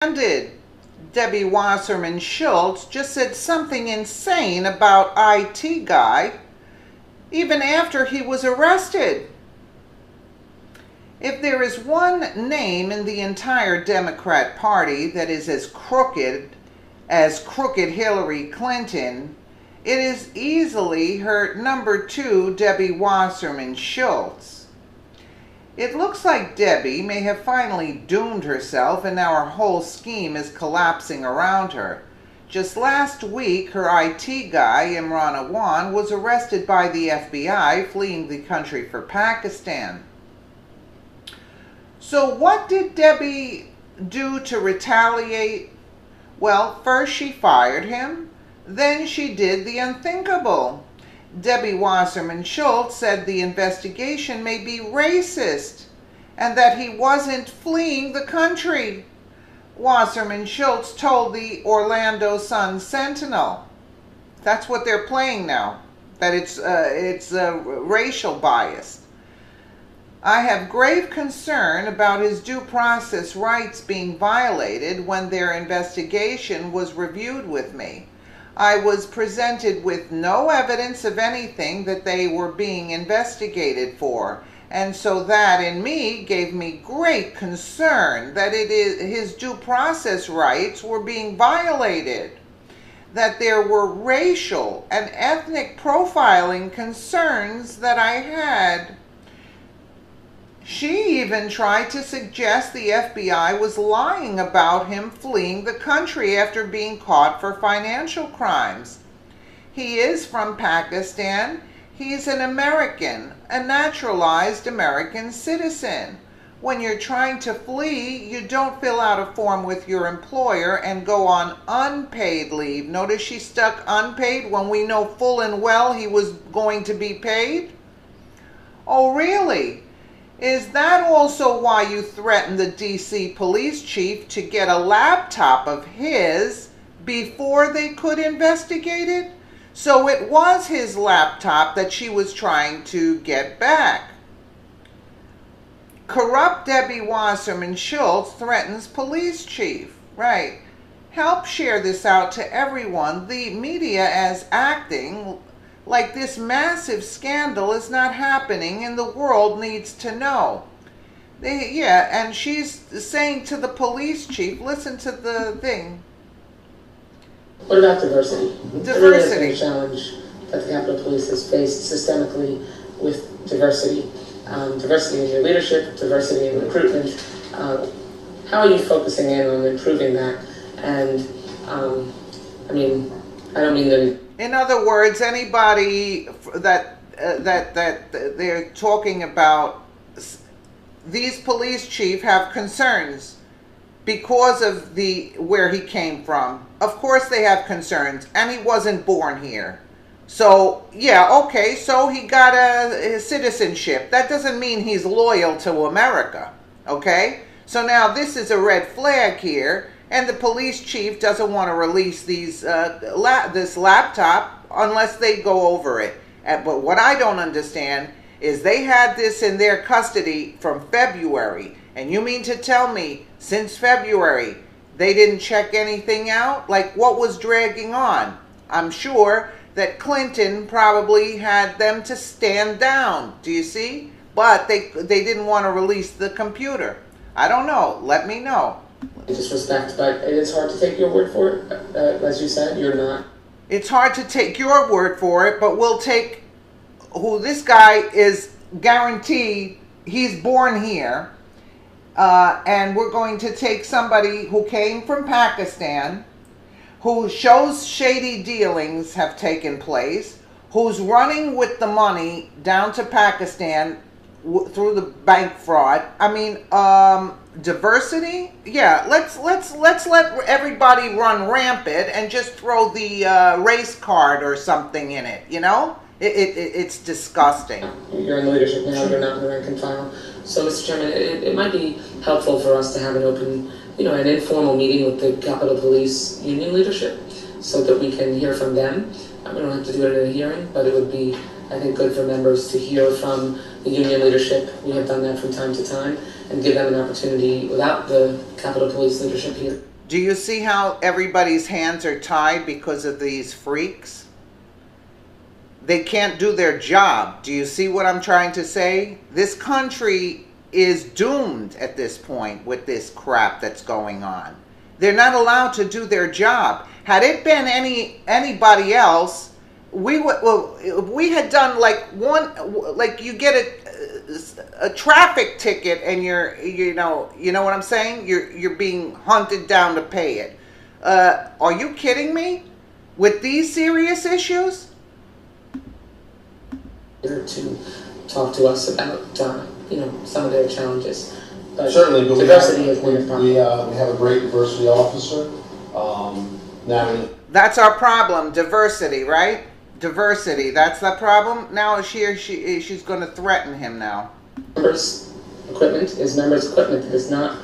Did Debbie Wasserman Schultz just said something insane about IT guy even after he was arrested. If there is one name in the entire Democrat Party that is as crooked Hillary Clinton, it is easily her number 2, Debbie Wasserman Schultz. It looks like Debbie may have finally doomed herself, and now her whole scheme is collapsing around her. Just last week, her IT guy, Imran Awan, was arrested by the FBI, fleeing the country for Pakistan. So what did Debbie do to retaliate? Well, first she fired him, then she did the unthinkable. Debbie Wasserman Schultz said the investigation may be racist and that he wasn't fleeing the country. Wasserman Schultz told the Orlando Sun-Sentinel. That's what they're playing now, that it's racial bias. I have grave concern about his due process rights being violated when their investigation was reviewed with me. I was presented with no evidence of anything that they were being investigated for, and so that in me gave me great concern that his due process rights were being violated, that there were racial and ethnic profiling concerns that I had. She even tried to suggest the FBI was lying about him fleeing the country after being caught for financial crimes. He is from Pakistan. He's an American, a naturalized American citizen. When you're trying to flee, you don't fill out a form with your employer and go on unpaid leave. Notice she stuck unpaid when we know full and well he was going to be paid? Oh, really? Is that also why you threatened the DC police chief to get a laptop of his before they could investigate it? So it was his laptop that she was trying to get back. Corrupt Debbie Wasserman Schultz threatens police chief. Right. Help share this out to everyone. The media is acting like this massive scandal is not happening and the world needs to know. And she's saying to the police chief, listen to the thing. What about diversity? Diversity. It really has been a challenge that the Capitol Police has faced systemically with diversity. Diversity in your leadership, diversity in recruitment. How are you focusing in on improving that? And, I don't mean to... In other words, anybody that they're talking about, these police chief have concerns because of where he came from. Of course they have concerns, and he wasn't born here. So, yeah, okay, so he got a citizenship. That doesn't mean he's loyal to America, okay? So now this is a red flag here. And the police chief doesn't want to release this laptop unless they go over it. But what I don't understand is they had this in their custody from February. And you mean to tell me since February they didn't check anything out? Like, what was dragging on? I'm sure that Clinton probably had them to stand down. Do you see? But they didn't want to release the computer. I don't know. Let me know. Disrespect, but it's hard to take your word for it. As you said, you're not. It's hard to take your word for it, but we'll take who this guy is guaranteed he's born here, and we're going to take somebody who came from Pakistan, who shows shady dealings have taken place, who's running with the money down to Pakistan through the bank fraud. Diversity? Yeah, let's let everybody run rampant and just throw the race card or something in it, you know? It's disgusting. You're in the leadership now, you're not in the rank and file. So, Mr. Chairman, it might be helpful for us to have an open, an informal meeting with the Capitol Police union leadership so that we can hear from them. We don't have to do it in a hearing, but it would be, I think, good for members to hear from the union leadership. We have done that from time to time, and give them an opportunity without the Capitol Police leadership here. Do you see how everybody's hands are tied because of these freaks? They can't do their job. Do you see what I'm trying to say? This country is doomed at this point with this crap that's going on. They're not allowed to do their job. Had it been anybody else, we would. Well, if we had done like you get a traffic ticket and you know what I'm saying? You're being hunted down to pay it. Are you kidding me? With these serious issues? To talk to us about some of their challenges. But certainly, but diversity has been a problem. We have a great diversity officer. Now, that's our problem, diversity, right? Diversity, that's the problem. Now she's going to threaten him now. Members' equipment is members' equipment. It is not.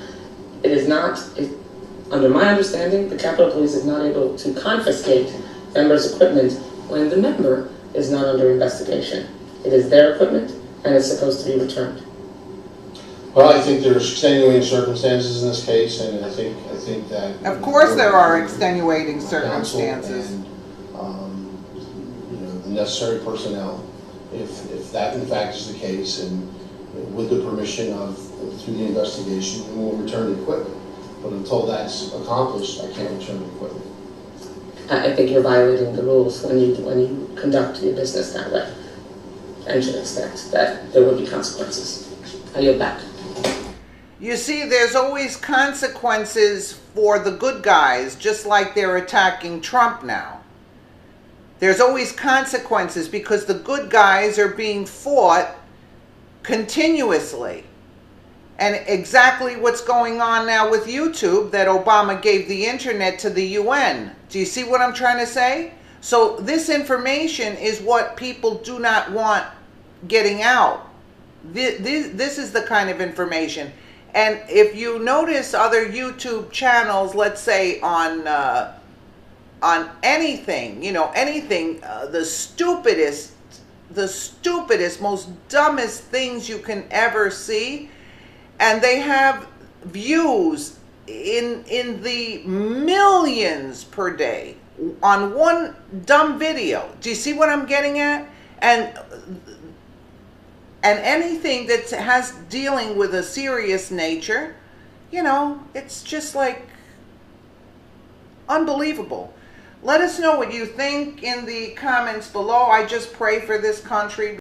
Under my understanding, the Capitol Police is not able to confiscate members' equipment when the member is not under investigation. It is their equipment, and it's supposed to be returned. Well, I think there's extenuating circumstances in this case, and I think that... Of course there are extenuating circumstances. And, the necessary personnel, if that in fact is the case, and with the permission through the investigation, we'll return the equipment. But until that's accomplished, I can't return the equipment. I think you're violating the rules when you conduct your business that way, and should expect that there will be consequences. I yield back. You see, there's always consequences for the good guys, just like they're attacking Trump now. There's always consequences because the good guys are being fought continuously. And exactly what's going on now with YouTube, that Obama gave the internet to the UN. Do you see what I'm trying to say? So this information is what people do not want getting out. This is the kind of information. And if you notice other YouTube channels, let's say on anything, the stupidest, most dumbest things you can ever see, and they have views in the millions per day on one dumb video. Do you see what I'm getting at? And anything that has dealing with a serious nature, it's just like unbelievable. Let us know what you think in the comments below. I just pray for this country.